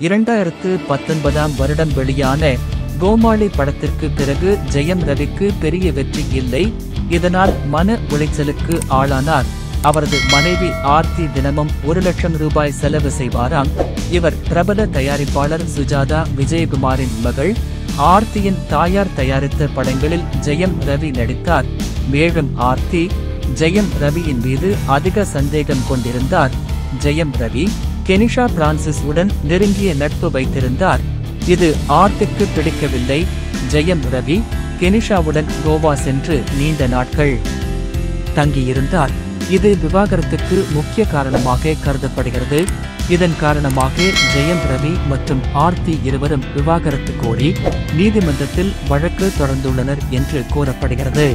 2019ஆம் வருடம் வெளியான கோமாளி படத்திற்கு பிறகு ஜெயம் ரவிக்கு பெரிய வெற்றி இல்லை. இதனால் மன உளைச்சலுக்கு ஆளானார். அவரது மனைவி ஆர்த்தி தினமும் 1 லட்சம் ரூபாய் செலவு செய்வாராம். இவர் பிரபல தயாரிப்பாளர் சுஜாதா விஜயகுமாரின் மகள். ஆர்த்தியின் தாயார் தயாரித்த படங்களில் ஜெயம் ரவி நடித்தார். மேலும் ஆர்த்தி ஜெயம் ரவியின் மீது அதிக சந்தேகம் கொண்டிருந்தார். ஜெயம் ரவி கெனிஷா பிரான்சிஸ் உடன் நெருங்கிய நட்பு வைத்திருந்தார். இது ஆர்த்திக்கு பிடிக்கவில்லை. ஜெயம் ரவி கெனிஷாவுடன் கோவா சென்று நீண்ட நாட்கள் தங்கியிருந்தார். இது விவாகரத்துக்கு முக்கிய காரணமாக கருதப்படுகிறது. இதன் காரணமாக ஜெயம் ரவி மற்றும் ஆர்த்தி இருவரும் விவாகரத்து கோரி நீதிமன்றத்தில் வழக்கு தொடர்ந்துள்ளனர் என்று கூறப்படுகிறது.